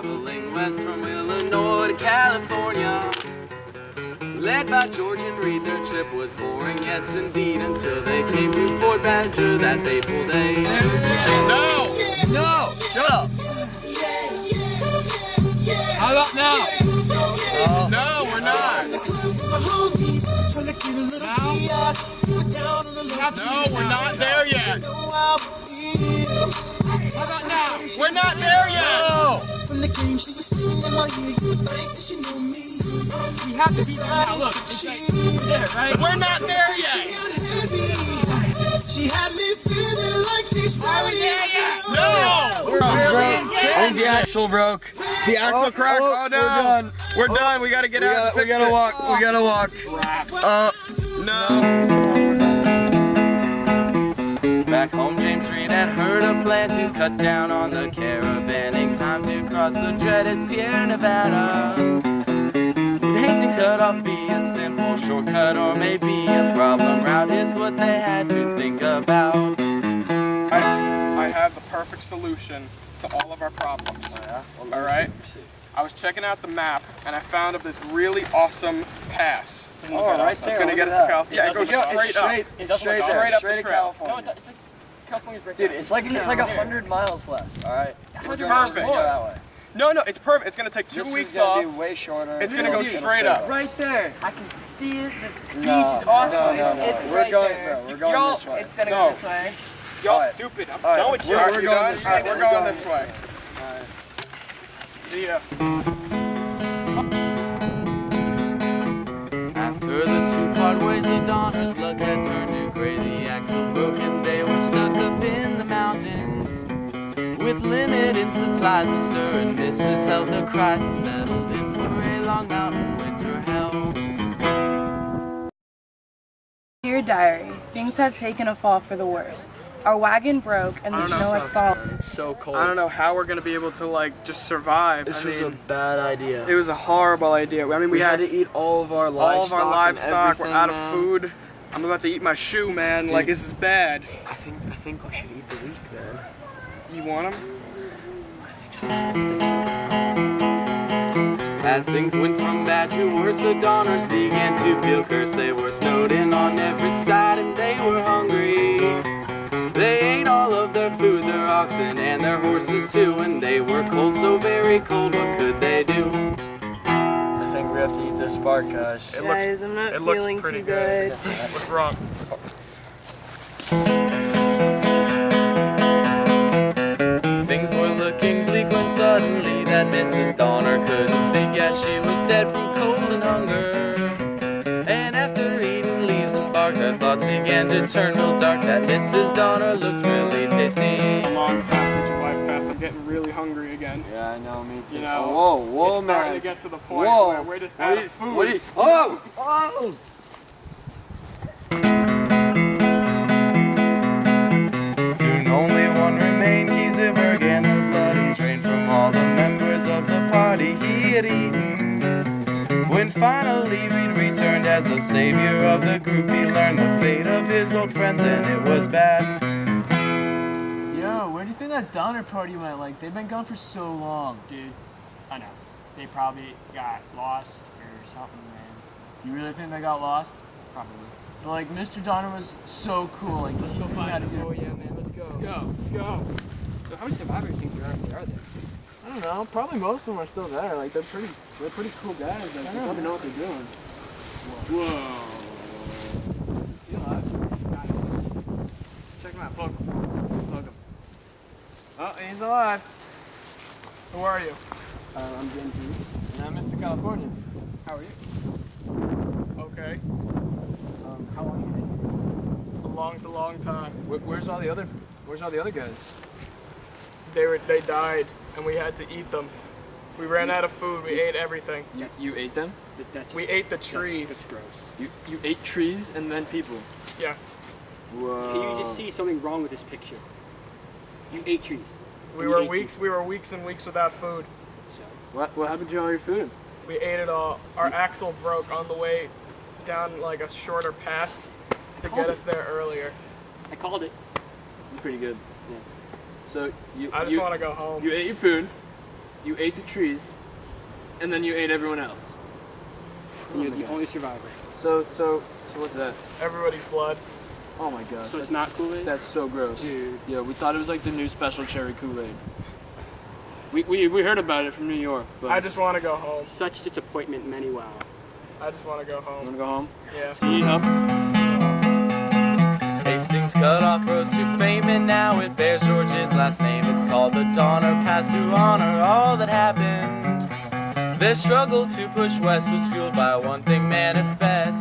traveling west from Illinois to California. Led by George and Reed, their trip was boring, yes indeed, until they came to Fort Badger that fateful day. No! No! Shut up! How about now? No, we're not. No, we're not there yet. How about now? We're not there yet. No. We have to be there now. Look, it's like, we're there, right? We're not there yet. She had me feeling like she's ready. No! We're I think the axle broke. The axle cracked. Oh no! We're done. We're done. We gotta get out. We gotta walk. We gotta walk. No. Back home, James Reed had heard a plan to cut down on the caravanning time to cross the dreaded Sierra Nevada. Would Hastings cut off be a simple shortcut or maybe a problem route is what they had to think about. I have the perfect solution to all of our problems. Oh, yeah? Well, all right? I was checking out the map and I found of this really awesome pass. Oh, right there. It's gonna get us to California. Yeah, it goes straight up. It's straight there. Straight up Straight the to trail. California. No, it's like California's right Dude, there. it's like 100 miles less. All right. Perfect. That way. No, it's perfect. It's gonna take 2 This weeks is gonna off. be way shorter. It's gonna go straight up. Right there. I can see it. The beach No, is awesome. no. It's We're right going, there. bro. We're going this way. It's gonna No. go this way. Y'all Alright. stupid. I'm Alright, done with you. we're Alright, going this way. Alright, we're going this way. See ya. After the two-part ways of Donner's luck had turned to gray, the axle broke and they were stuck up in the mountains. With limited supplies, Mr. and Mrs. held their cries and settled in for a long mountain winter hell. Dear Diary, things have taken a fall for the worse. Our wagon broke and the snow has fallen. It's so cold. I don't know how we're gonna be able to like just survive. This I was mean, a bad idea. it was a horrible idea. I mean, we had to eat all of our livestock. all of our livestock. We're and out of everything, food. I'm about to eat my shoe, man. Like this is bad. I think we should eat the weak, man. You want them? I think so. As things went from bad to worse, the Donners began to feel cursed. They were snowed in on every side and they were hungry. They ate all of their food, their oxen and their horses too, and they were cold, so very cold, what could they do? I think we have to eat this bark, guys. Guys, I'm not It looks feeling pretty too good. What's wrong? Things were looking bleak when suddenly that Mrs. Donner couldn't speak. Yeah, she was dead from cold and hunger. And after eating leaves and bark, her thoughts began to turn real dark. That Mrs. Donner looked really tasty. A long time since your wife passed. I'm getting really hungry again. Yeah, I know, me too. You know, whoa, it's man. starting to get to the point Whoa. where we're just out of food. Oh! Soon only one remained, Kieserberg, and the blood he drained from all the members of the party he had eaten. When finally Reed returned as a savior of the group, he learned the fate of his old friends, and it was bad. Yo, where do you think that Donner party went? Like, they've been gone for so long. Dude, I know. They probably got lost or something, man. You really think they got lost? Probably. But, like, Mr. Donner was so cool. Like, let's go find him. Oh, yeah, man. Let's go. Let's go. Let's go. So how many survivors do you think there are there? I don't know. Probably most of them are still there. Like, they're pretty cool guys. Like, they probably know what they're doing. Whoa. He's alive. Check him out. Plug him. Oh, he's alive. Who are you? I'm James Reed. And I'm Mr. California. How are you? Okay. How long have you been? A long time. Where's all the other guys? They died, and we had to eat them. We ran out of food. We ate everything. You ate them? We ate the trees. That's gross. You ate trees and then people. Yes. Whoa. So you just see something wrong with this picture. You ate trees. We were weeks and weeks without food. So What happened to all your food? We ate it all. Our axle broke on the way down like a shorter pass to get us there earlier. I called it. Pretty good. Yeah. So I just want to go home. you ate your food, you ate the trees, and then you ate everyone else. And you're the only survivor. So what's that? Everybody's blood. Oh my god. So it's not Kool-Aid? That's so gross. Dude. Yeah, we thought it was like the new special cherry Kool-Aid. We heard about it from New York. But I just want to go home. Such disappointment, Manuel. I just want to go You home. wanna go home? Yeah. Ski up. Hastings cut off rose to fame, and now it bears George's last name. It's called the Donner Pass to honor all that happened. Their struggle to push west was fueled by one thing manifest.